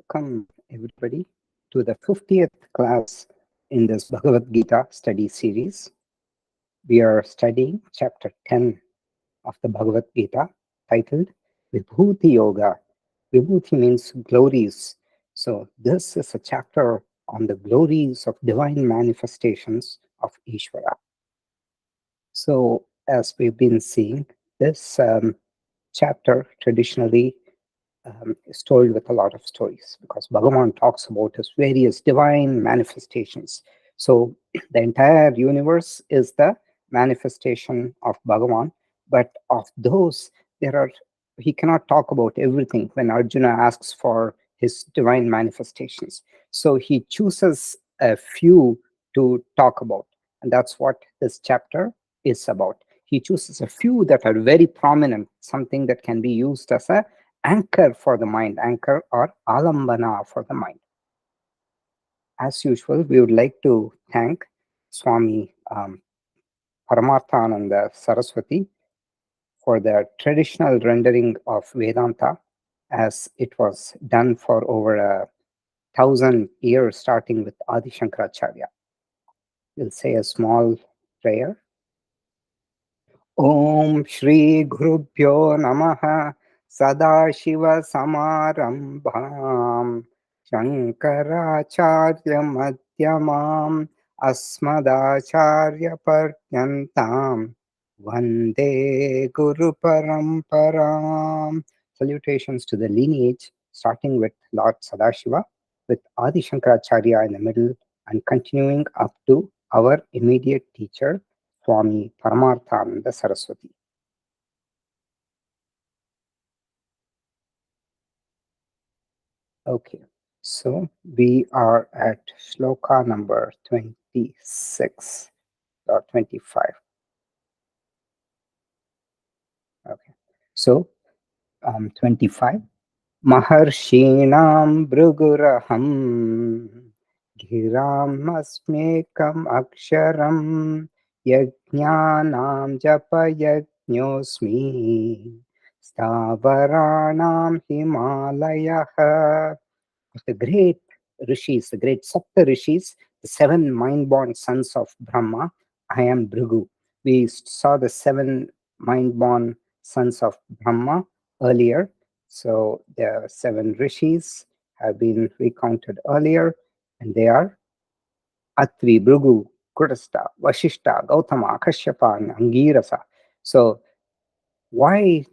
Welcome everybody to the 50th class in this Bhagavad Gita study series. We are studying chapter 10 of the Bhagavad Gita titled Vibhuti Yoga. Vibhuti means glories. So this is a chapter on the glories of divine manifestations of Ishvara. So as we've been seeing, this chapter traditionally is told with a lot of stories because Bhagavan talks about his various divine manifestations. So the entire universe is the manifestation of Bhagavan, but of those, he cannot talk about everything when Arjuna asks for his divine manifestations. So he chooses a few to talk about, and that's what this chapter is about. He chooses a few that are very prominent, something that can be used as a anchor for the mind, anchor or alambana for the mind. As usual, we would like to thank Swami Paramarthananda Saraswati for the traditional rendering of Vedanta, as it was done for over 1,000 years, starting with Adi Shankaracharya. We'll say a small prayer. Om Shri Gurubhyo Namaha Sadashiva Samarambham Shankaracharya Madhyamam Asmadacharya Paryantam Vande Guru Paramparam. Salutations to the lineage, starting with Lord Sadashiva, with Adi Shankaracharya in the middle, and continuing up to our immediate teacher, Swami Paramarthananda Saraswati. Okay, so we are at Shloka number 26 or 25. Okay, so 25. Maharshinam Bhruguraham Giram Asmekam Aksharam Yajnanam Japa Yajñosmi Stavaranam Himalayah. The great rishis, the great Sapta rishis, the seven mind-born sons of Brahma, I am Bhrigu. We saw the seven mind-born sons of Brahma earlier. So the seven rishis have been recounted earlier, and they are Atri, Bhrigu, Kudasta, Vashishta, Gautama, Kashyapa, and Angirasa. So why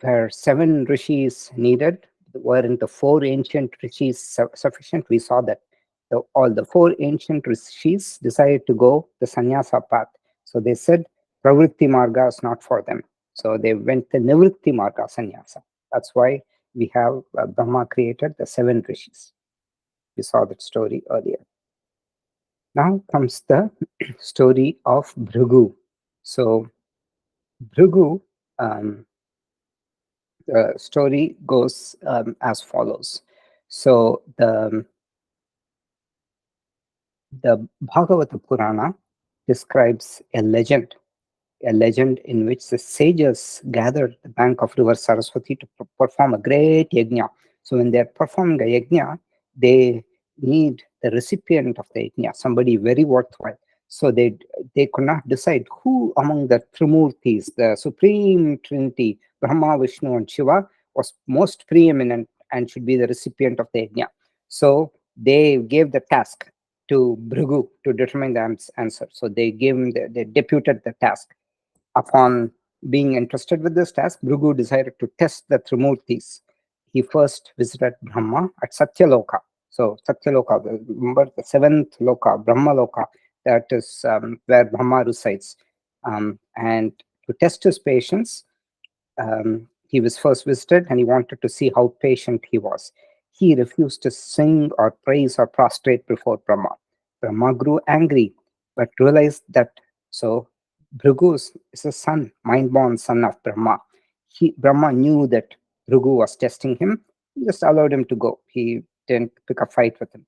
were seven rishis needed? Weren't the four ancient rishis sufficient? We saw that all the four ancient rishis decided to go the sannyasa path. So they said pravritti marga is not for them. So they went the nivritti marga sannyasa. That's why we have Brahma created the seven rishis. We saw that story earlier. Now comes the story of Bhrigu. So Bhrigu, the story goes as follows. So the Bhagavata Purana describes a legend in which the sages gathered at the bank of river Saraswati to perform a great yajna. So when they're performing a yajna, they need the recipient of the yajna, somebody very worthwhile. So they could not decide who among the Trimurtis, the Supreme Trinity, Brahma, Vishnu, and Shiva, was most preeminent and should be the recipient of the yajna. So they gave the task to Bhrigu to determine the answer. So they gave him, they deputed the task. Upon being entrusted with this task, Bhrigu decided to test the Trimurtis. He first visited Brahma at Satyaloka. So Satyaloka, remember the seventh loka, Brahma Loka, that is where Brahma resides. And to test his patience, he was first visited and he wanted to see how patient he was. He refused to sing or praise or prostrate before Brahma. Brahma grew angry, but realized that Bhrigu is a son, mind-born son of Brahma. Brahma knew that Bhrigu was testing him. He just allowed him to go. He didn't pick a fight with him.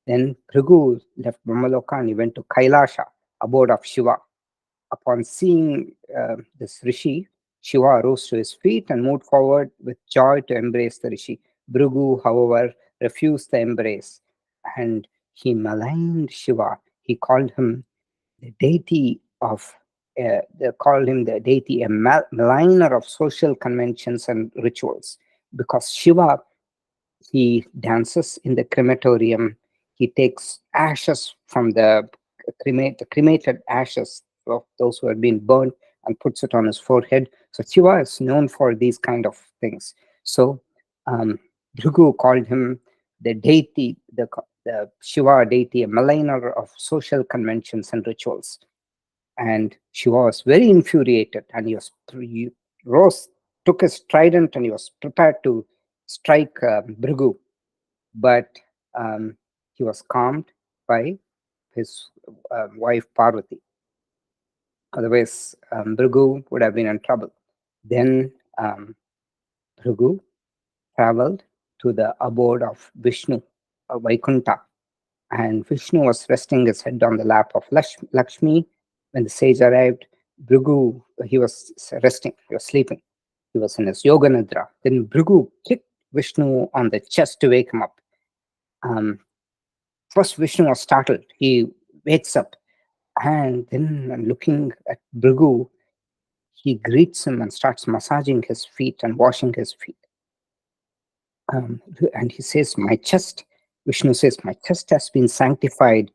Then Bhrigu left Brahmaloka and he went to Kailasha, abode of Shiva. Upon seeing this rishi, Shiva rose to his feet and moved forward with joy to embrace the rishi. Bhrigu, however, refused the embrace, and he maligned Shiva. He called him the deity of, they called him the deity, a maligner of social conventions and rituals, because Shiva, he dances in the crematorium. He takes ashes from the cremated ashes of those who have been burned and puts it on his forehead. So Shiva is known for these kind of things. So Bhrigu called him the deity, the Shiva deity, a maligner of social conventions and rituals. And Shiva was very infuriated, and he rose, took his trident, and he was prepared to strike Bhrigu, but he was calmed by his wife Parvati. Otherwise, Bhrigu would have been in trouble. Then Bhrigu traveled to the abode of Vishnu, Vaikuntha, and Vishnu was resting his head on the lap of Lakshmi. When the sage arrived, Bhrigu, he was resting, he was sleeping. He was in his yoga nidra. Then Bhrigu kicked Vishnu on the chest to wake him up. First, Vishnu was startled. He wakes up, and then looking at Bhrigu, he greets him and starts massaging his feet and washing his feet. And he says, my chest, Vishnu says, my chest has been sanctified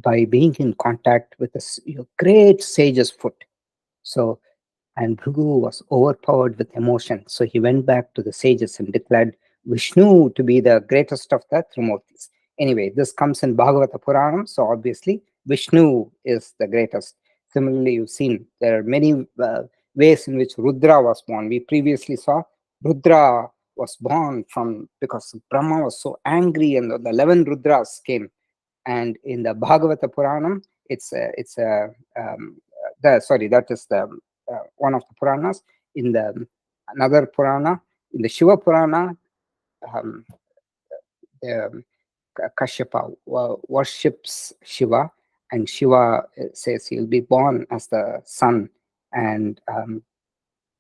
by being in contact with your great sage's foot. So, and Bhrigu was overpowered with emotion. So he went back to the sages and declared Vishnu to be the greatest of the Trimurtis. Anyway, this comes in Bhagavata Puranam. So obviously, Vishnu is the greatest. Similarly, you've seen there are many ways in which Rudra was born. We previously saw Rudra was born from because Brahma was so angry, and the 11 Rudras came. And in the Bhagavata Puranam, that is the one of the Puranas. In the another Purana, in the Shiva Purana, Kashyapa worships Shiva, and Shiva says he'll be born as the sun, and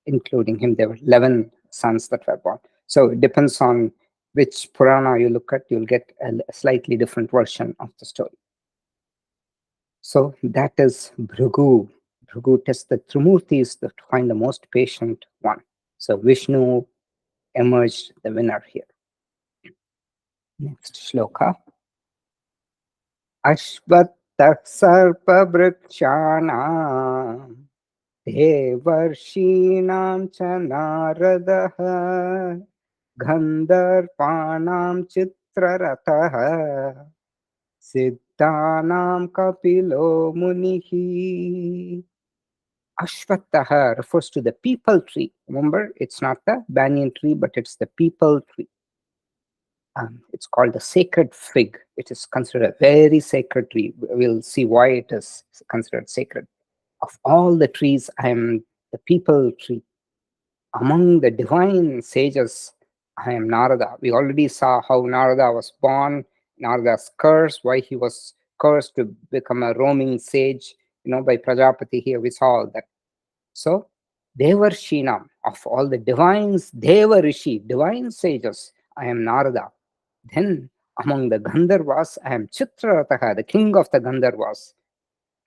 including him, there were 11 sons that were born. So it depends on which Purana you look at, you'll get a slightly different version of the story. So that is Bhrigu. Bhrigu tests the Trimurtis to find the most patient one. So Vishnu emerged the winner here. Next shloka. Ashvattah sarpa vrikshana devarshinam cha naradaha gandharpanam chitraratah siddhanam kapilo munihi. Ashvattah refers to the peepal tree. Remember, it's not the banyan tree, but it's the peepal tree. It's called the sacred fig. It is considered a very sacred tree. We'll see why it is considered sacred. Of all the trees, I am the peepal tree. Among the divine sages, I am Narada. We already saw how Narada was born, Narada's curse, why he was cursed to become a roaming sage, by Prajapati. Here we saw all that. So, Devarshinam, of all the divines, Deva Rishi, divine sages, I am Narada. Then among the Gandharvas, I am Chitraratha, the king of the Gandharvas.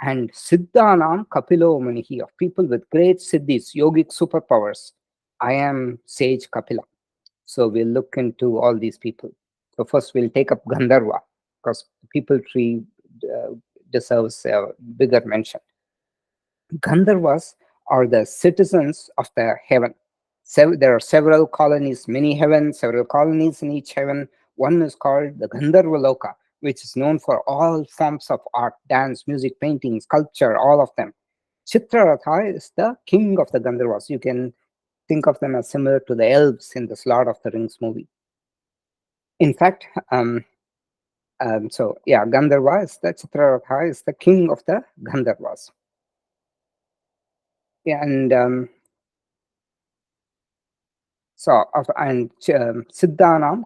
And Siddhanam Kapilo Munihi, of people with great siddhis, yogic superpowers, I am sage Kapila. So we'll look into all these people. So first we'll take up Gandharva, because the people tree deserves a bigger mention. Gandharvas are the citizens of the heaven. There are several colonies, many heavens, several colonies in each heaven. One is called the Gandharva Loka, which is known for all forms of art, dance, music, painting, sculpture, all of them. Chitraratha is the king of the Gandharvas. You can think of them as similar to the elves in the Lord of the Rings movie. In fact, Gandharva is the Chitraratha is the king of the Gandharvas. Yeah, and Siddhanam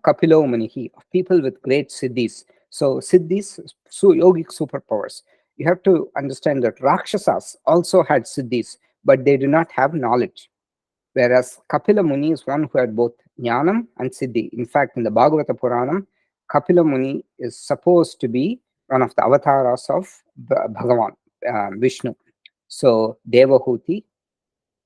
Kapilo Munihi, of people with great siddhis. So siddhis, yogic superpowers. You have to understand that Rakshasas also had siddhis, but they do not have knowledge. Whereas Kapila Muni is one who had both Jnanam and Siddhi. In fact, in the Bhagavata Puranam, Kapila Muni is supposed to be one of the avatars of Bhagavan, Vishnu. So Devahuti,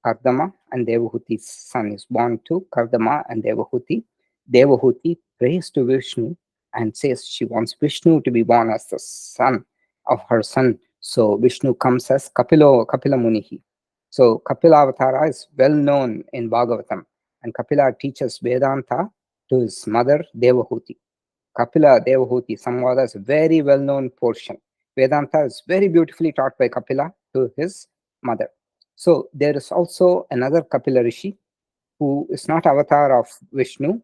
Kardama, and Devahuti's son is born to Kardama and Devahuti. Devahuti prays to Vishnu and says she wants Vishnu to be born as the son of her son. So Vishnu comes as Kapila Munihi. So Kapila Avatara is well known in Bhagavatam, and Kapila teaches Vedanta to his mother Devahuti. Kapila Devahuti Samvada is a very well known portion. Vedanta is very beautifully taught by Kapila to his mother. So there is also another Kapila Rishi who is not avatar of Vishnu,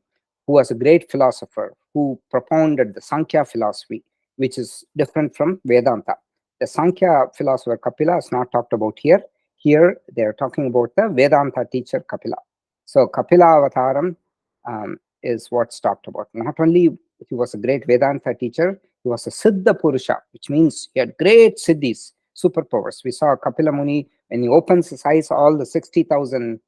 who was a great philosopher who propounded the Sankhya philosophy, which is different from Vedanta. The Sankhya philosopher Kapila is not talked about here. Here they are talking about the Vedanta teacher Kapila. So Kapila Avataram is what's talked about. Not only he was a great Vedanta teacher, he was a Siddha Purusha, which means he had great siddhis, superpowers. We saw Kapila Muni, when he opens his eyes, all the 60,000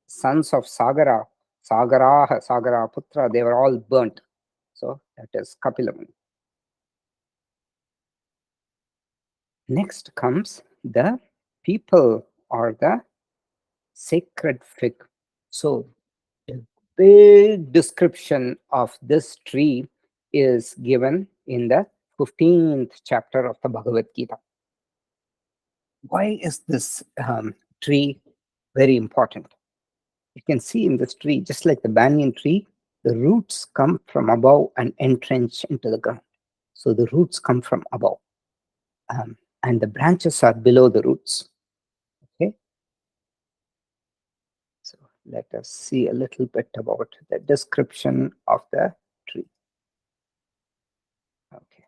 sons of Sagara Putra, they were all burnt. So that is Kapila Muni. Next comes the people or the sacred fig. So a big description of this tree is given in the 15th chapter of the Bhagavad Gita. Why is this tree very important? You can see in this tree, just like the banyan tree, the roots come from above and entrench into the ground. So the roots come from above, and the branches are below the roots. Okay. So let us see a little bit about the description of the tree. Okay.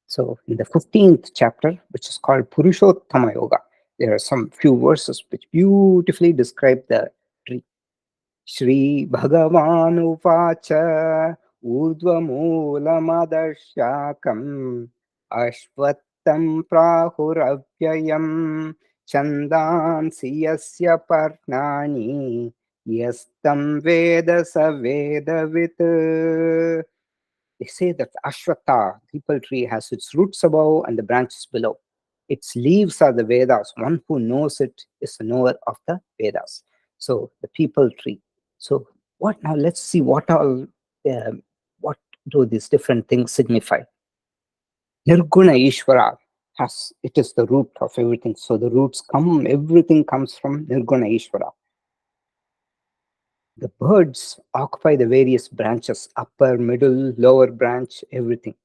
So in the 15th chapter, which is called Purushottama Yoga, there are some few verses which beautifully describe the tree. Shri Bhagavanuvacha Urdhvamulamadasyakam Ashvattam Prahuravyayam Chandansi Yasya Parnani Yastam Veda Savedavit. They say that Ashwatha, people tree, has its roots above and the branches below. Its leaves are the Vedas. One who knows it is a knower of the Vedas. So the people tree. So what now? Let's see what all what do these different things signify. Nirguna Ishvara has, it is the root of everything. So the roots come, everything comes from Nirguna Ishvara. The birds occupy the various branches, upper, middle, lower branch, everything.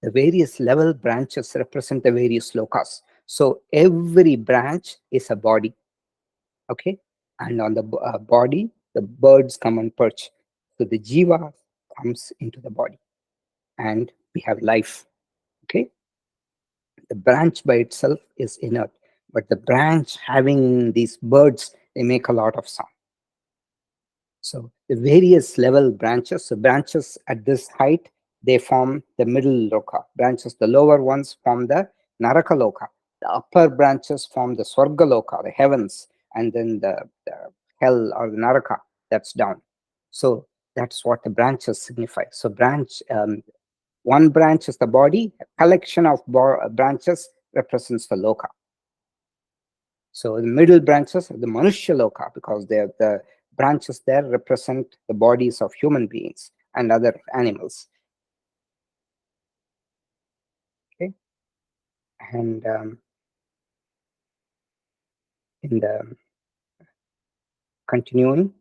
The various level branches represent the various lokas. So every branch is a body. Okay. And on the body, the birds come and perch. So the jiva comes into the body and we have life. Okay. The branch by itself is inert, but the branch having these birds, they make a lot of sound. So the various level branches, so branches at this height, they form the middle loka. Branches, the lower ones form the naraka loka. The upper branches form the swarga loka, the heavens, and then the hell or the naraka, that's down. So that's what the branches signify. So branch, one branch is the body, a collection of branches represents the loka. So the middle branches are the Manushya Loka, because they are the branches there represent the bodies of human beings and other animals. Okay. And in the continuing,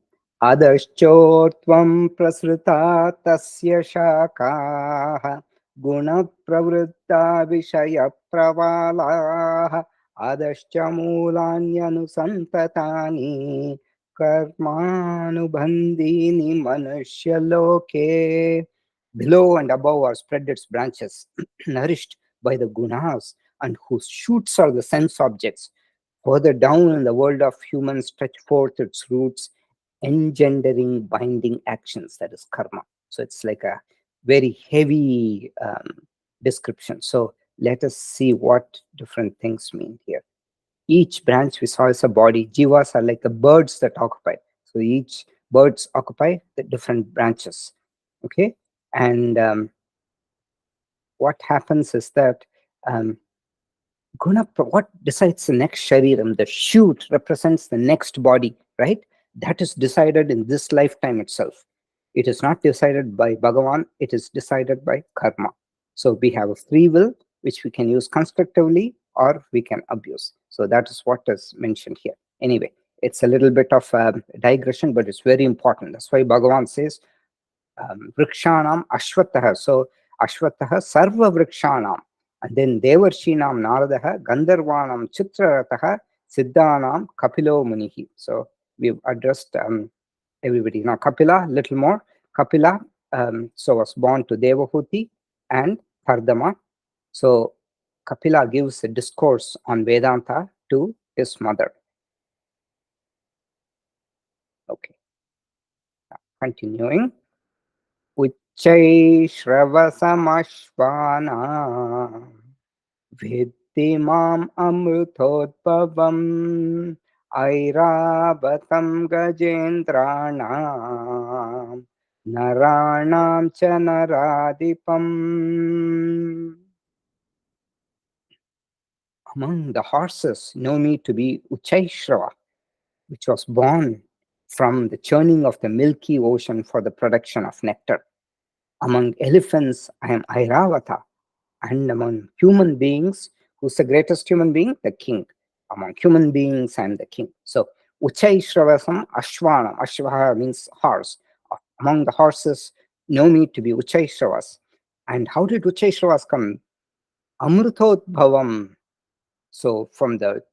Adashchotvam prasrita tasya shakaha guna pravritta vishaya pravalaha adascha mulanyanu karmanubandhini manushya loke. Below and above are spread its branches, nourished by the gunas, and whose shoots are the sense objects. Further down in the world of humans stretch forth its roots, engendering binding actions, that is karma. So it's like a very heavy description. So let us see what different things mean here. Each branch we saw is a body. Jivas are like the birds that occupy. So each birds occupy the different branches. Okay, and what happens is that what decides the next shariram? The shoot represents the next body, right? That is decided in this lifetime itself. It is not decided by Bhagavan, it is decided by karma. So we have a free will, which we can use constructively or we can abuse. So that is what is mentioned here. Anyway, it's a little bit of a digression, but it's very important. That's why Bhagavan says, vrikshanam ashwataha. So ashwataha sarva vrikshanam. And then devarshinam naradaha, gandharvanam chitrarataha, siddhanam kapilo munihi. So we've addressed everybody. Now Kapila, little more. Kapila so was born to Devahuti and Kardama. So Kapila gives a discourse on Vedanta to his mother. Okay, continuing. उच्चैश्रवसमश्वाना विद्धि माम् अमृतोद्भवम् ऐरावतं गजेन्द्राणां नराणां च नराधिपम्. Among the horses, know me to be Uchchaishrava, which was born from the churning of the milky ocean for the production of nectar. Among elephants, I am Airavata. And among human beings, who's the greatest human being? The king. Among human beings, I am the king. So, Uchchaishravasam Ashvanam. Ashvaha means horse. Among the horses, know me to be Uchchaishravas. And how did Uchchaishravas come? Amrutodbhavam. So, from the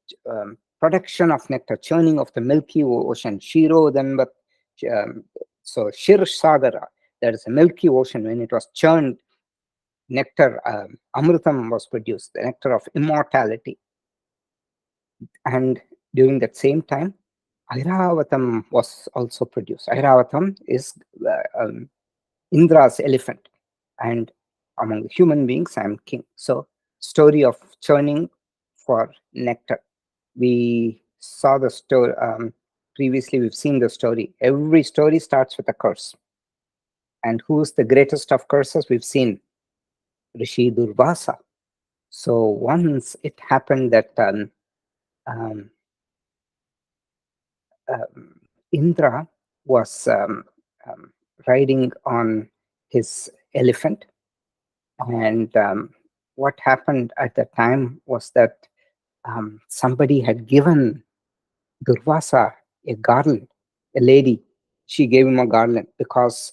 production of nectar, churning of the milky ocean, Shiro, then but so Shir Sagara, there is a milky ocean. When it was churned, nectar, amrutam was produced, the nectar of immortality. And during that same time, Airavatam was also produced. Airavatam is Indra's elephant. And among human beings, I am king. So, story of churning for nectar. We saw the story, previously we've seen the story. Every story starts with a curse. And who's the greatest of curses? We've seen Rishi Durvasa. So once it happened that um, Indra was riding on his elephant, and what happened at the time was that somebody had given Durvasa a garland, a lady. She gave him a garland because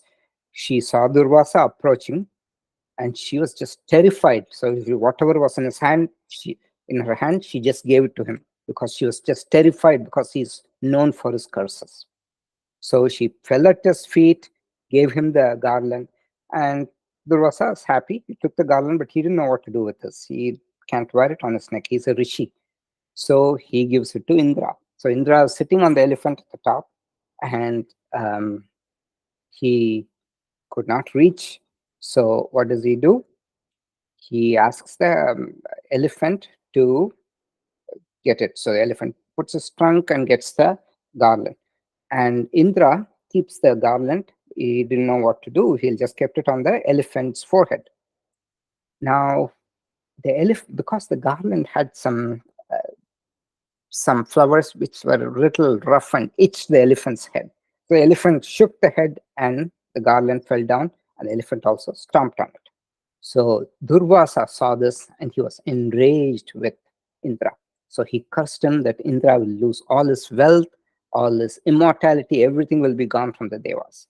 she saw Durvasa approaching and she was just terrified. So whatever was in his hand, in her hand, she just gave it to him because she was just terrified because he's known for his curses. So she fell at his feet, gave him the garland, and Durvasa was happy. He took the garland, but he didn't know what to do with this. He can't wear it on his neck. He's a rishi. So he gives it to Indra. So Indra is sitting on the elephant at the top, and he could not reach. So what does he do? He asks the elephant to get it. So the elephant puts his trunk and gets the garland. And Indra keeps the garland. He didn't know what to do. He just kept it on the elephant's forehead. Now, because the garland had some flowers which were a little rough and itched the elephant's head. The elephant shook the head and the garland fell down, and the elephant also stomped on it. So Durvasa saw this and he was enraged with Indra. So he cursed him that Indra will lose all his wealth, all his immortality, everything will be gone from the Devas.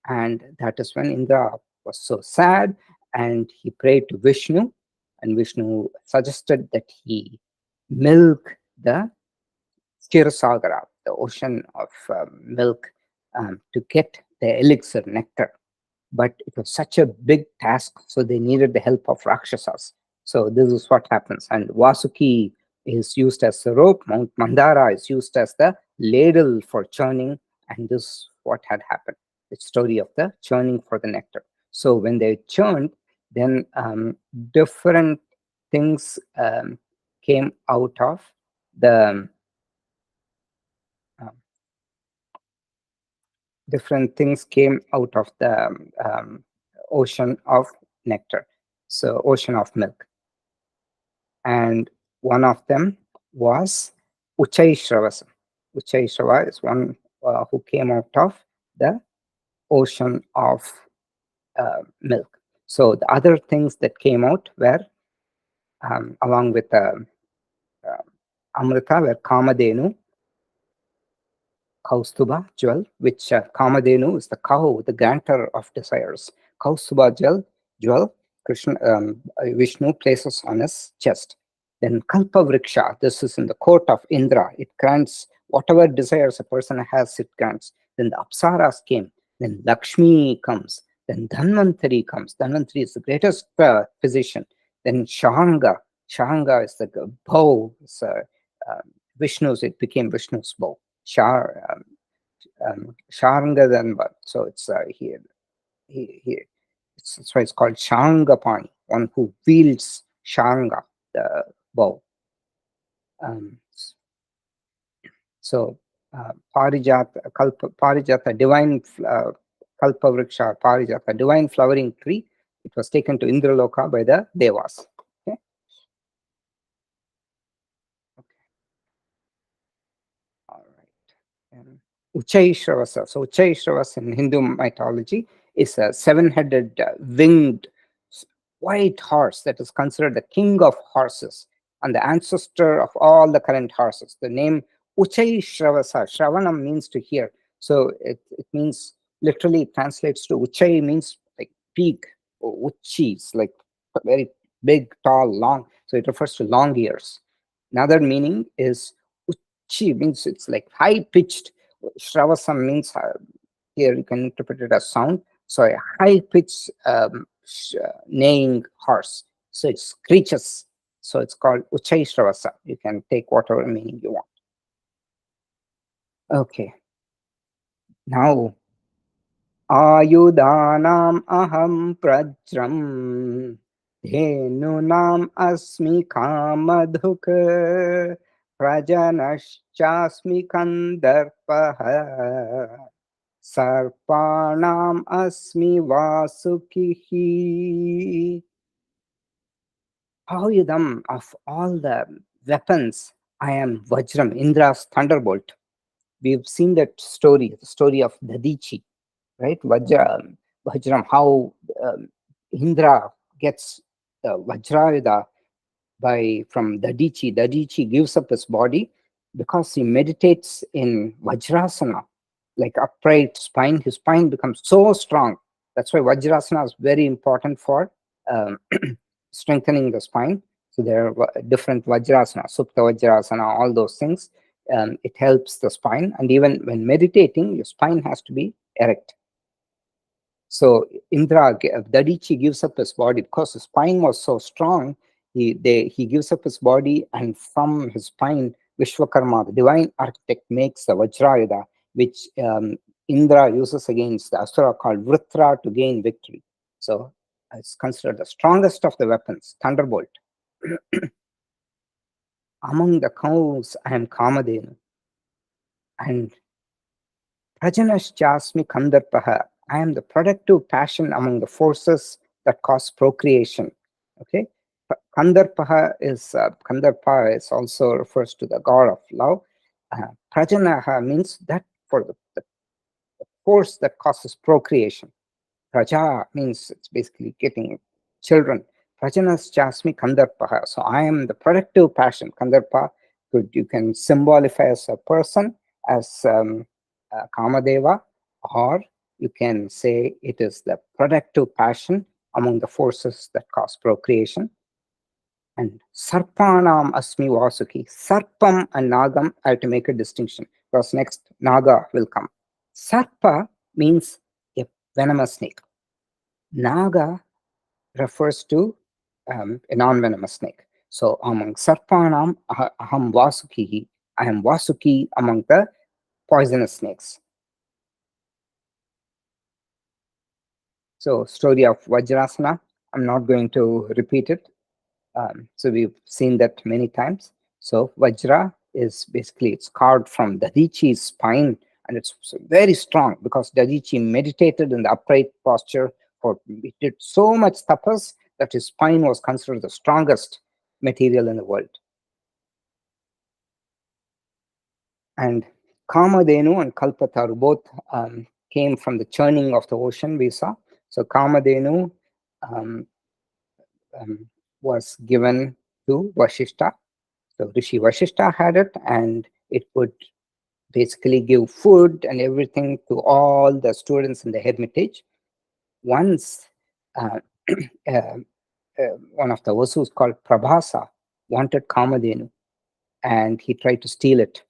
And that is when Indra was so sad and he prayed to Vishnu, and Vishnu suggested that he milk the Kshirsagara, the ocean of milk, to get the elixir nectar. But it was such a big task, so they needed the help of Rakshasas. So this is what happens. And Vasuki is used as the rope, Mount Mandara is used as the ladle for churning, and this is what had happened. The story of the churning for the nectar. So when they churned, then different things came out of different things came out of the ocean of nectar, so ocean of milk. And one of them was Uchaishravasa. Uchaishrava is one who came out of the ocean of milk. So the other things that came out were, along with Amrita, were Kamadenu, Kaustuba jewel, which Kamadenu is the cow, the grantor of desires. Kaustuba jewel, Krishna, Vishnu places on his chest. Then Kalpa Vriksha, this is in the court of Indra. It grants whatever desires a person has, it grants. Then the Apsaras came. Then Lakshmi comes. Then Dhanvantari comes. Dhanvantari is the greatest physician. Then Shahanga. Shahanga is the bow. It's, Vishnu's, it became Vishnu's bow. Sharanga Dhanva. So it's here. That's why it's called Shangapani, one who wields Shanga, the bow. So Parijata, divine Kalpa Vriksha, Parijata, divine flowering tree. It was taken to Indraloka by the Devas. Okay. All right. Uchaishravasa. So Uchaishravasa in Hindu mythology is a seven-headed winged white horse that is considered the king of horses and the ancestor of all the current horses. The name Uchaishravasa, Shravanam means to hear. So it means, literally it translates to Uchai means like peak, or Uchi is like very big, tall, long. So it refers to long ears. Another meaning is Uchi means it's like high pitched. Shravasam means, here you can interpret it as sound. So a high pitched neighing horse. So it screeches. So it's called Uchaishravasa. You can take whatever meaning you want. Okay. Now, Ayudanam aham prajram dhenunam asmi kamadhuk prajanaschasmi kandarpaha sarpanam asmi vasukihi. Ayudam, of all the weapons, I am Vajram, Indra's thunderbolt. We've seen that story, the story of Dadichi, right? Vajram, how Indra gets the Vajrayuda from Dadichi. Dadichi gives up his body because he meditates in Vajrasana, like upright spine. His spine becomes so strong. That's why Vajrasana is very important for strengthening the spine. So there are different Vajrasana, Supta Vajrasana, all those things. It helps the spine. And even when meditating, your spine has to be erect. So Dadichi gives up his body because his spine was so strong. He gives up his body, and from his spine, Vishwakarma, the divine architect, makes the Vajrayuda, which Indra uses against the asura called Vritra to gain victory. So it's considered the strongest of the weapons, thunderbolt. Among the cows, I am Kamadenu, and Prajanaschasmi Kandarpaha. I am the productive passion among the forces that cause procreation. Okay, Kandarpa is also refers to the god of love. Prajanaha means that for the force that causes procreation. Praja means it's basically getting children. Prajanaschasmi Kandarpaha. So I am the productive passion. Kandarpa, you can symbolify as a person, as Kamadeva, or you can say it is the productive passion among the forces that cause procreation. And Sarpanam Asmi Vasuki. Sarpam and Nagam, I have to make a distinction because next Naga will come. Sarpa means a venomous snake. Naga refers to a non-venomous snake. So among Sarpanam Aham Vasuki, I am Vasuki among the poisonous snakes. So story of Vajrasana, I'm not going to repeat it. So we've seen that many times. So Vajra is basically, it's carved from Dadichi's spine, and it's very strong because Dadichi meditated in the upright posture. He did so much tapas that his spine was considered the strongest material in the world. And Kamadhenu and Kalpataru both came from the churning of the ocean, we saw. So Kamadhenu was given to Vashishta. So Rishi Vashishta had it, and it would basically give food and everything to all the students in the hermitage. Once one of the Vasus called Prabhasa wanted Kamadhenu, and he tried to steal it.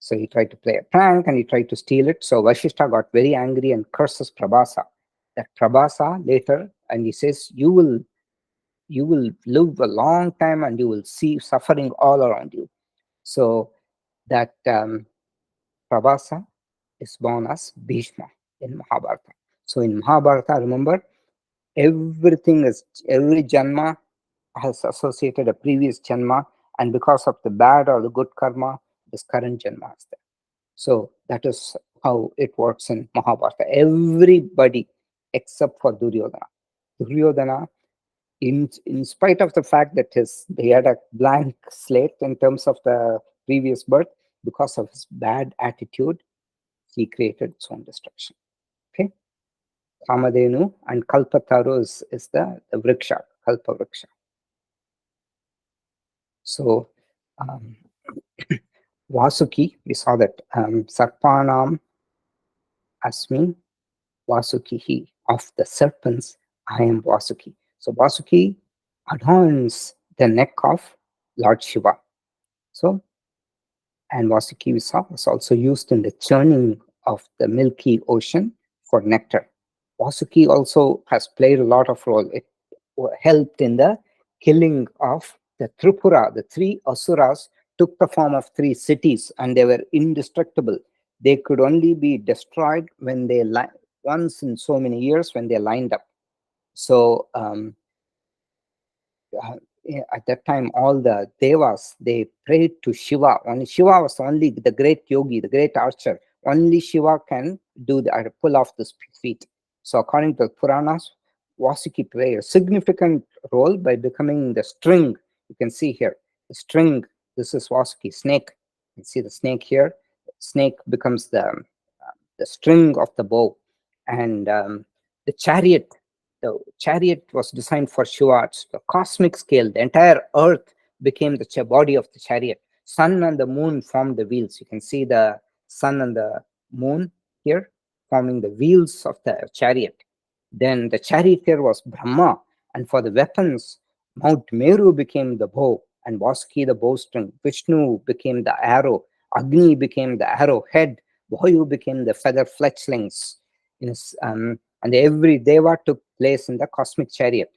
So he tried to play a prank and he tried to steal it. So Vashishta got very angry and curses Prabhasa. That Prabhasa later, and he says, you will live a long time and you will see suffering all around you. So that Prabhasa is born as Bhishma in Mahabharata. So in Mahabharata, remember, every janma has associated a previous janma, and because of the bad or the good karma, this current janma is there. So that is how it works in Mahabharata. Everybody except for Duryodhana. Duryodhana, in spite of the fact that he had a blank slate in terms of the previous birth, because of his bad attitude, he created its own destruction. Okay. Kamadhenu and Kalpataru is the vriksha, Kalpa vriksha. So Vasuki, we saw that Sarpanam Asmi Vasukihi, of the serpents, I am Vasuki. So Vasuki adorns the neck of Lord Shiva. So, and Vasuki we saw was also used in the churning of the Milky Ocean for nectar. Vasuki also has played a lot of role. It helped in the killing of the Tripura. The three Asuras took the form of three cities, and they were indestructible. They could only be destroyed when they once in so many years when they lined up. So at that time, all the devas, they prayed to Shiva. Only Shiva was only the great yogi, the great archer. Only Shiva can pull off this feat. So according to the Puranas, Vasuki played a significant role by becoming the string. You can see here, the string. This is Vasuki, snake. You can see the snake here. Snake becomes the string of the bow. And the chariot was designed for Shiva. It's the cosmic scale. The entire earth became the body of the chariot. Sun and the moon formed the wheels. You can see the sun and the moon here forming the wheels of the chariot. Then the charioteer was Brahma, and for the weapons, Mount Meru became the bow, and Vasuki the bowstring. Vishnu became the arrow. Agni became the arrowhead. Vayu became the feather fletchlings. And every deva took place in the cosmic chariot.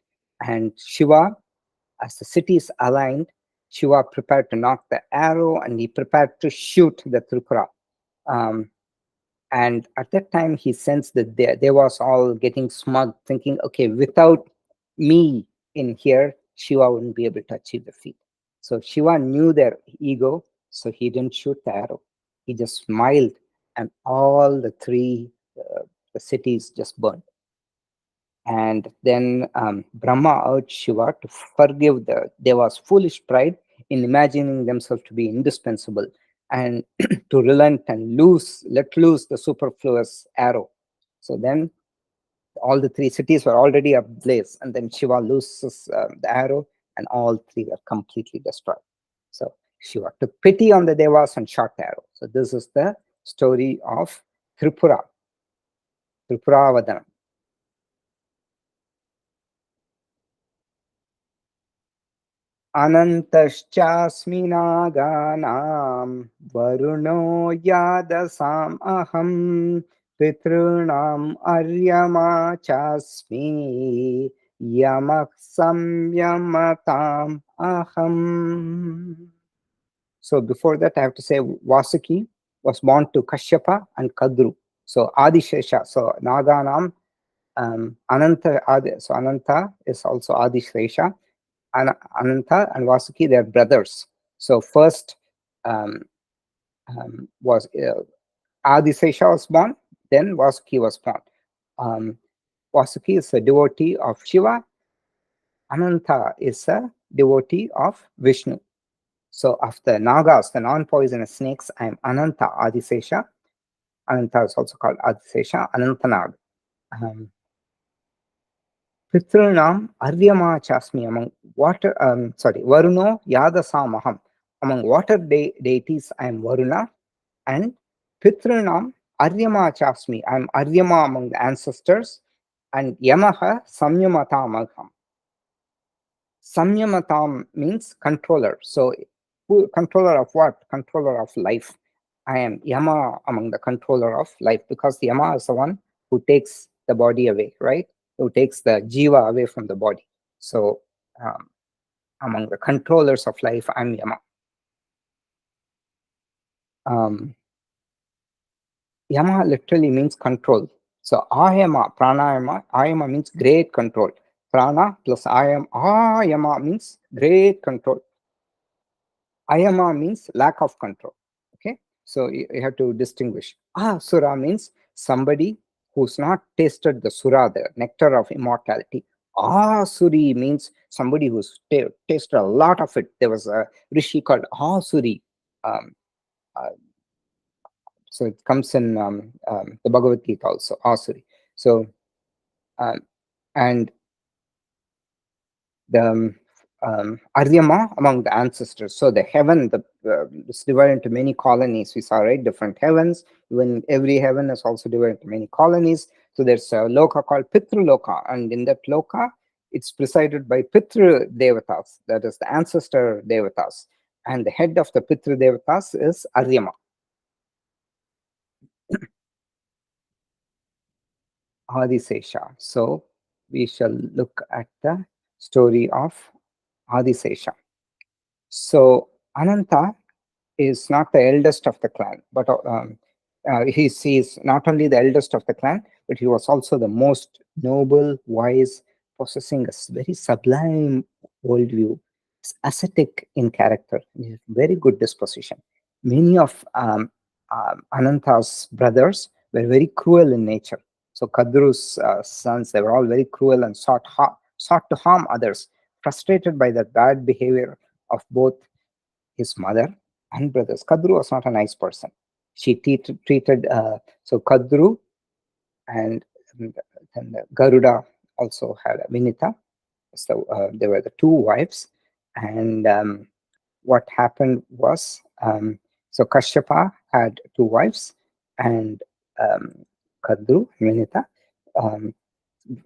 And Shiva, as the cities aligned, Shiva prepared to knock the arrow, and he prepared to shoot the Tripura. And at that time, he sensed that there was all getting smug, thinking, okay, without me in here, Shiva wouldn't be able to achieve the feat. So Shiva knew their ego, so he didn't shoot the arrow. He just smiled, and all the three the cities just burned. And then Brahma urged Shiva to forgive the Deva's foolish pride in imagining themselves to be indispensable, and to relent and let loose the superfluous arrow. So then all the three cities were already ablaze, and then Shiva looses the arrow, and all three were completely destroyed. So Shiva took pity on the Devas and shot the arrow. So this is the story of Tripura, Tripuravadana. अनन्तश्चास्मि नागानां वरुणो यादसाम् अहं पितॄणाम् अर्यमा चास्मि यमः संयमताम् aham. So before that, I have to say Vasuki was born to Kashyapa and Kadru. So Adishesha, so Naganam, Ananta, so Ananta is also Adishesha. Ananta and Vasuki, they're brothers. So first was Adisesha was born, then Vasuki was born. Um, Vasuki is a devotee of Shiva. Ananta is a devotee of Vishnu. So of the Nagas, the non-poisonous snakes, I am Ananta Adisesha. Ananta is also called Adisesha, Anantanag. Pithrunam Aryama Chasmi, among water, Varuno Yadasamaham. Among water deities, I am Varuna. And Pithrunam Aryama Chasmi, I am Aryama among the ancestors. And Yamaha Samyamatamaham. Samyamatam means controller. So, controller of what? Controller of life. I am Yama among the controller of life, because Yama is the one who takes the body away, right? Who takes the jiva away from the body. So, among the controllers of life, I'm Yama. Yama literally means control. So, Ayama, Pranayama, Ayama means great control. Prana plus Ayama means great control. Ayama means lack of control. Okay, so you have to distinguish. Sura means somebody who's not tasted the sura, the nectar of immortality. Suri means somebody who's tasted a lot of it. There was a rishi called Suri. Um, uh, so it comes in the Bhagavad Gita also, Asuri. So, and the Aryama among the ancestors. So the heaven, is divided into many colonies. We saw, right? Different heavens. Even every heaven is also divided into many colonies. So there's a loka called Pitru Loka, and in that loka, it's presided by Pitru Devatas, that is the ancestor Devatas. And the head of the Pitru Devatas is Aryama. Adisesha. So we shall look at the story of Adisesha. So Ananta is not the eldest of the clan, but he is not only the eldest of the clan, but he was also the most noble, wise, possessing a very sublime worldview, ascetic in character, very good disposition. Many of Ananta's brothers were very cruel in nature. So Kadru's sons, they were all very cruel and sought to harm others, frustrated by the bad behavior of both his mother and brothers. Kadru was not a nice person. She treated so Kadru and then the Garuda also had a Vinita. So they were the two wives. And what happened was, so Kashyapa had two wives, and Kadru, Vinita.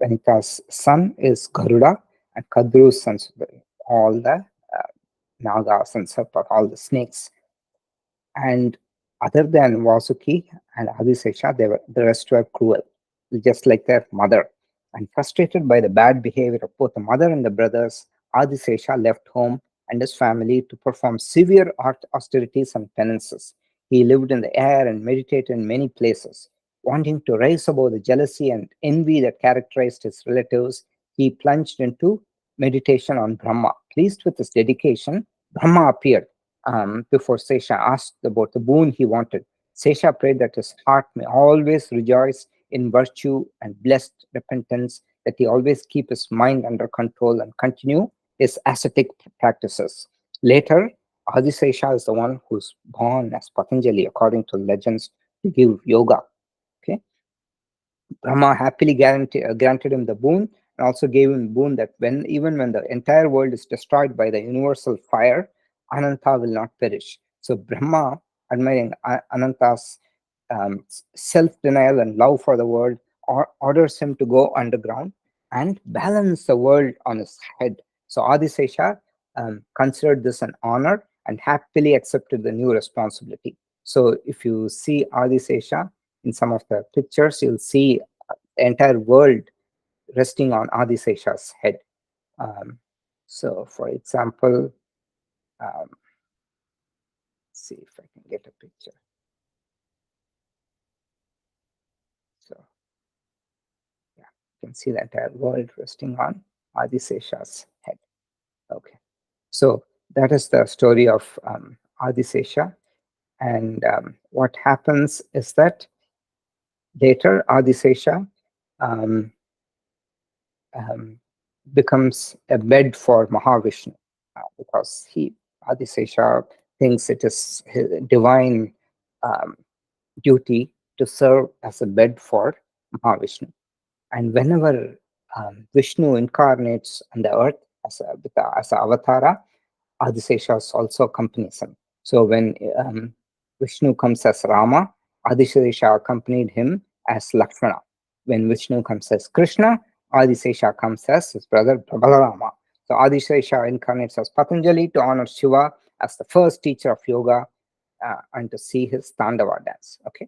Vinita's son is Garuda, and Kadru's sons were all the Nagas and Sarpa, all the snakes. And other than Vasuki and Adisesha, the rest were cruel, just like their mother. And frustrated by the bad behavior of both the mother and the brothers, Adisesha left home and his family to perform severe austerities and penances. He lived in the air and meditated in many places. Wanting to rise above the jealousy and envy that characterized his relatives, he plunged into meditation on Brahma. Pleased with his dedication, Brahma appeared before Sesha asked about the boon he wanted. Sesha prayed that his heart may always rejoice in virtue and blessed repentance, that he always keep his mind under control and continue his ascetic practices. Later, Adisesha is the one who's born as Patanjali, according to legends, to give yoga. Okay, Brahma happily granted him the boon, and also gave him boon that even when the entire world is destroyed by the universal fire, Ananta will not perish. So Brahma, admiring Ananta's self-denial and love for the world, orders him to go underground and balance the world on his head. So Adisesha considered this an honor and happily accepted the new responsibility. So if you see Adisesha in some of the pictures, you'll see the entire world resting on Adisesha's head. So, for example, let's see if I can get a picture. So, yeah, you can see the entire world resting on Adisesha's head. Okay, so that is the story of Adisesha. And what happens is that later Adisesha um, becomes a bed for Mahavishnu, because Adisesha thinks it is his divine um, duty to serve as a bed for Mahavishnu. And whenever Vishnu incarnates on the earth as a avatara, Adisesha also accompanies him. So when Vishnu comes as Rama, Adisesha accompanied him as Lakshmana. When Vishnu comes as Krishna, Adisesha comes as his brother Balarama. So Adisesha incarnates as Patanjali to honor Shiva as the first teacher of yoga, and to see his Tandava dance. Okay.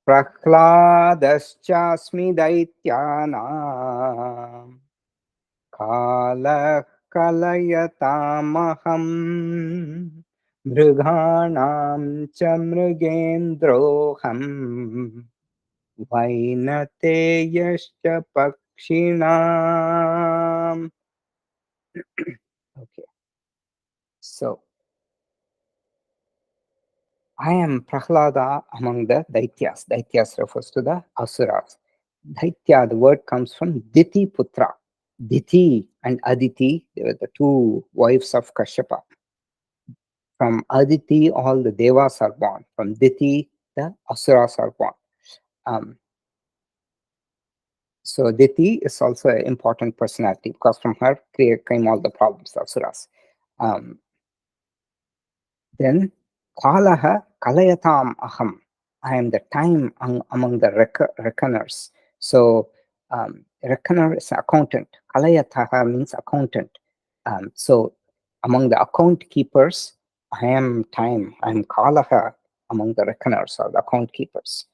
प्रह्लादश्चास्मि दैत्यानां कालः कलयतामहम् मृगाणां च मृगेन्द्रोऽहम् वैनतेयश्च पक्षिणाम्. Okay, so I am Prahlada among the Daityas. Daityas refers to the Asuras. Daitya, the word comes from Diti Putra. Diti and Aditi, they were the two wives of Kashyapa. From Aditi, all the Devas are born. From Diti, the Asuras are born. So Diti is also an important personality because from her came all the problems, the Asuras. Um, Then Kalaha Kalayatam Aham. I am the time among the reckoners. So reckoner is accountant. Kalayataha means accountant. So among the account keepers, I am time. I am Kalaha among the reckoners or the account keepers.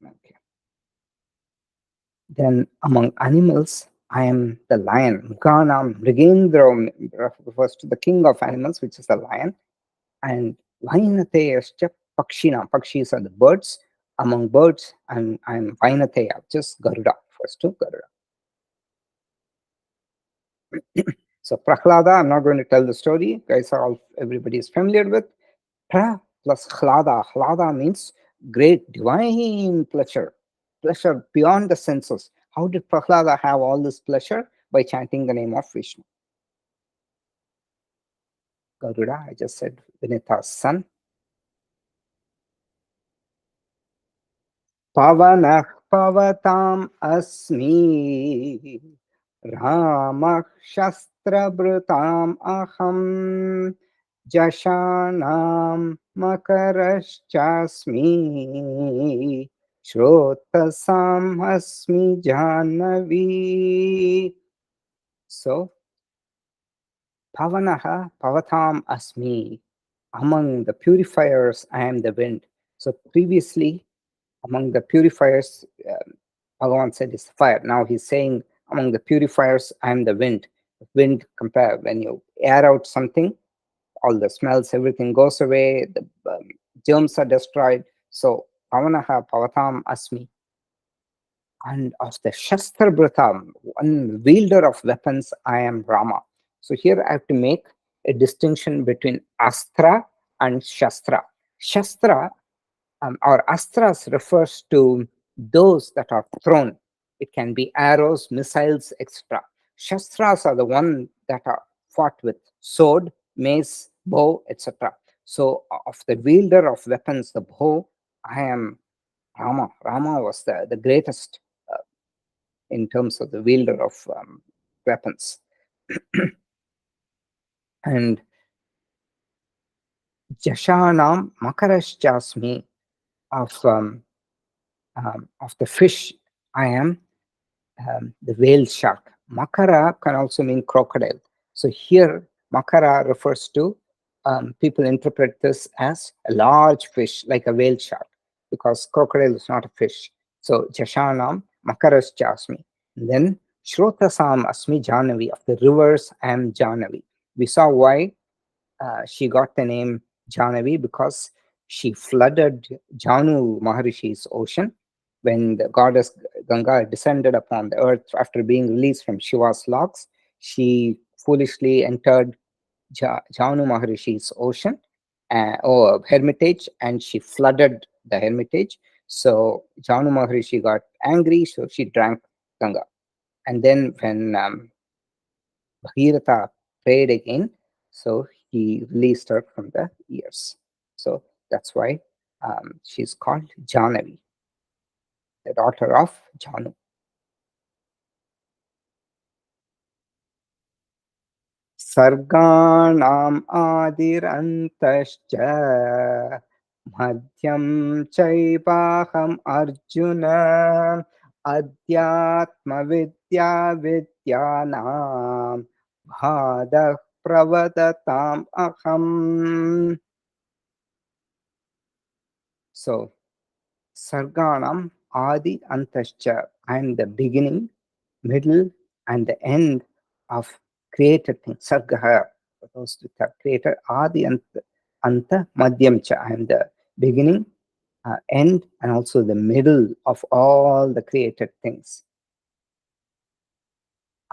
Okay. Then among animals, I am the lion. Mriganam, Mrigendra refers to the king of animals, which is the lion. And Vainateyascha Pakshina. Pakshis are the birds. Among birds, I'm Vainateya, just Garuda, first to Garuda. So Prahlada, I'm not going to tell the story. Guys are all, everybody is familiar with. Pra plus Hlada. Hlada means great divine pleasure. Pleasure beyond the senses. How did Prahlada have all this pleasure? By chanting the name of Vishnu. Garuda, I just said Vinita's son. Pavanah Pavatam Asmi Ramah Shastrabrutam Aham Jashanam Makaraschasmi Shrotasam Asmi Janavi. So, Pavanaha Pavatam Asmi. Among the purifiers, I am the wind. So, previously, among the purifiers, Bhagavan said is fire. Now he's saying, among the purifiers, I am the wind. Wind, compare when you air out something, all the smells, everything goes away, the germs are destroyed. So, Pavanaha Pavatam Asmi. And of the Shastra Bratam, one wielder of weapons, I am Rama. So here I have to make a distinction between Astra and Shastra. Shastra or astras refers to those that are thrown. It can be arrows, missiles, etc. Shastras are the one that are fought with sword, mace, bow, etc. So of the wielder of weapons, the bow, I am Rama. Rama was the greatest in terms of the wielder of weapons. And Jashanam Makaraschasmi, of the fish, I am the whale shark. Makara can also mean crocodile. So here, Makara refers to, people interpret this as a large fish, like a whale shark, because crocodile is not a fish. So Jashanam Makaras Jasmi. Then Shrotasam Asmi Janavi, of the rivers I am Janavi. We saw why she got the name Janavi, because she flooded Janu Maharishi's ocean. when the goddess Ganga descended upon the earth after being released from Shiva's locks, she foolishly entered Janu Maharishi's ocean or hermitage, and she flooded the hermitage. So Janu Maharishi got angry, so she drank Ganga. And then when Bhagirath prayed again, so he released her from the ears. So that's why she's called Janavi, the daughter of Janu. Sarganam Adirantashcha Madhyam Chaivaham Arjuna Adhyatma Vidya Vidyanam Bhadah Pravadatam Aham. So, Sarganam Adi Antascha, I am the beginning, middle, and the end of created things. Sargaha, for those which are created, Adi Anta Madhyam Cha, I am the beginning, end, and also the middle of all the created things.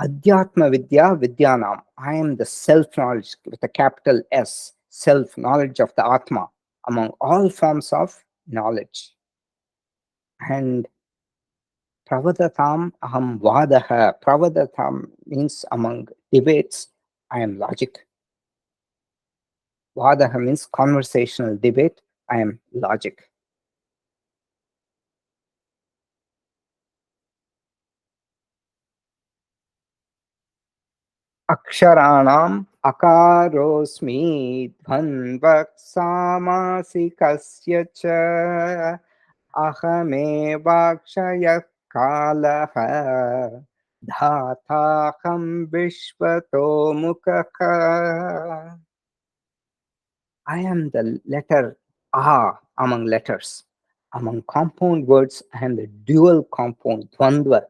Adhyatma Vidya Vidyanam, I am the self-knowledge with a capital S, self-knowledge of the Atma among all forms of knowledge. And Pravadatam aham vadaha. Pravadatam means among debates, I am logic. Vadaha means conversational debate, I am logic. Aksharanam akarosmi dhanvak samasikasya cha ahamevakshaya kalaha dhathaham vishvato mukha. I am the letter A among letters. Among compound words, I am the dual compound, Dvandva.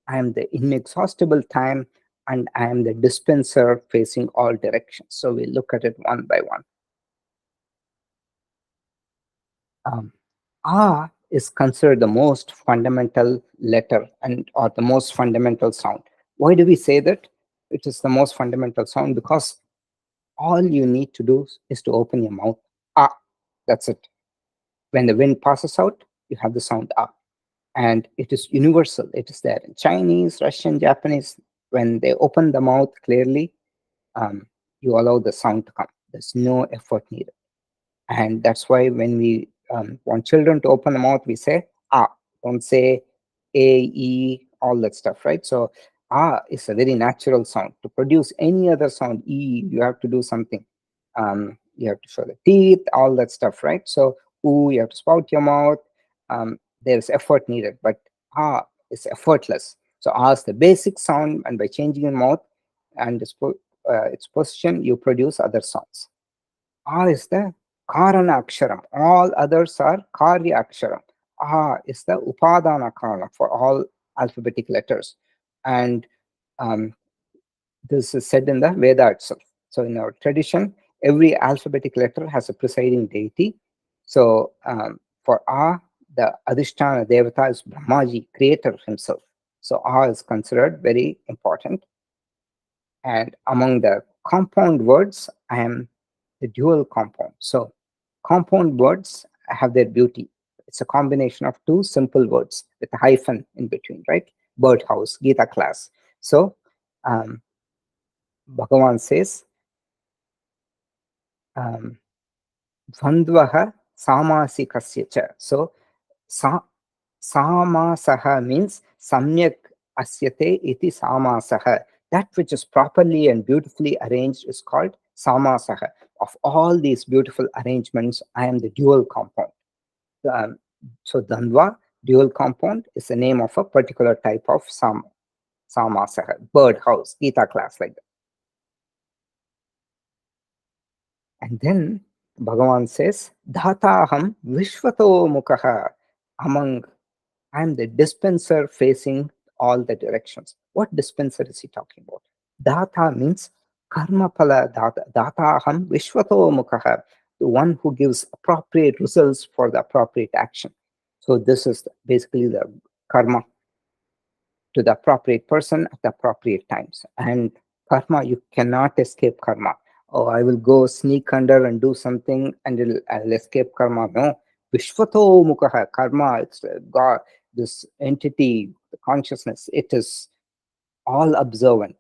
I am the inexhaustible time, and I am the dispenser facing all directions. So we look at it one by one. A is considered the most fundamental letter and or the most fundamental sound. Why do we say that it is the most fundamental sound? Because all you need to do is to open your mouth. Ah, that's it. When the wind passes out, you have the sound ah. And it is universal. It is there in Chinese, Russian, Japanese. When they open the mouth clearly, you allow the sound to come. There's no effort needed. And that's why when we want children to open the mouth, we say ah. Don't say a, e, all that stuff, right? So ah is a very natural sound. To produce any other sound, e, you have to do something. You have to show the teeth, all that stuff, right? So ooh, you have to spout your mouth. There's effort needed, but ah is effortless. So ah is the basic sound, and by changing your mouth and its position, you produce other sounds. Ah is the Karana Aksharam. All others are Karya Aksharam. Ah is the Upadana Karana for all alphabetic letters. And this is said in the Veda itself. So in our tradition, every alphabetic letter has a presiding deity. So for A, the Adhisthana Devata is Brahmaji, creator himself. So A is considered very important. And among the compound words, I am the dual compound. So compound words have their beauty. It's a combination of two simple words with a hyphen in between, right? Birdhouse, Gita class. So Bhagavan says, Dvandvaha samasikasya cha. So samasaha means samyak asyate iti samasaha. That which is properly and beautifully arranged is called samasaha. Of all these beautiful arrangements, I am the dual compound. So Dandva, dual compound, is the name of a particular type of samasaha, birdhouse, Gita class, like that. And then Bhagavan says, Dhataham Vishvato Mukhaha. Among, I am the dispenser facing all the directions. What dispenser is he talking about? Dhatha means karma phala data. Dhataham Vishvato Mukhaha, the one who gives appropriate results for the appropriate action. So this is basically the karma to the appropriate person at the appropriate times. And karma, you cannot escape karma. Oh, I will go sneak under and do something and I'll escape karma. No. Vishvato mukaha, karma, it's God, this entity, the consciousness, it is all observant.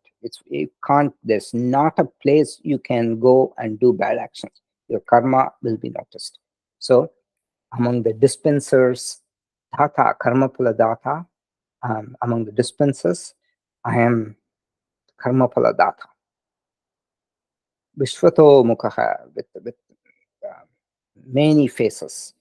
There's not a place you can go and do bad actions. Your karma will be noticed. So among the dispensers, data, karma pala data, among the dispensers, I am karma pala data. Vishvato mukha, with many faces.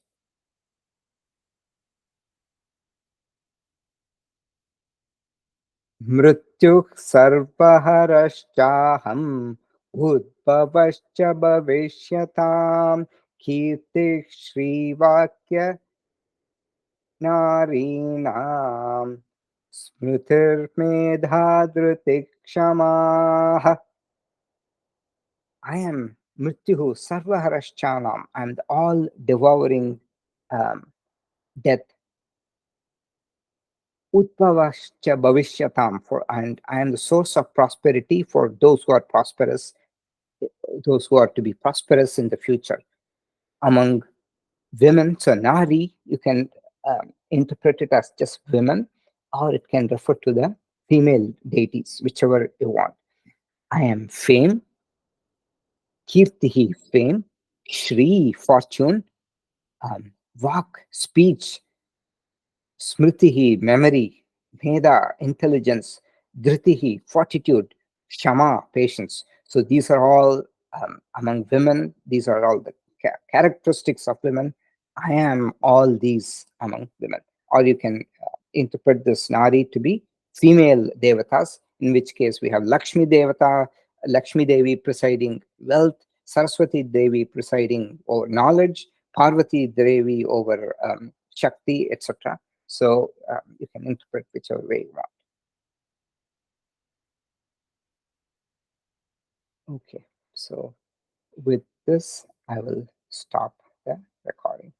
Mrityuk sarvaharashchaham udbhavascha bhavishyatam kirti shrivakya narinam smritir medhadrutik kshamaha. I am Mrityuhu Sarvaharashchanam. I am the all devouring death. Utpavascha Bhavishyatam, and I am the source of prosperity for those who are prosperous, those who are to be prosperous in the future. Among women, so Nari, you can interpret it as just women, or it can refer to the female deities, whichever you want. I am fame, Kirtihi, fame, Shri, fortune, Vak, speech, Smritihi, memory, Meda, intelligence, Dhritihi, fortitude, Shama, patience. So these are all among women, these are all the characteristics of women. I am all these among women. Or you can interpret this Nari to be female devatas, in which case we have Lakshmi Devata, Lakshmi Devi presiding wealth, Saraswati Devi presiding over knowledge, Parvati Devi over Shakti, etc. So you can interpret whichever way you want. Okay, so with this, I will stop the recording.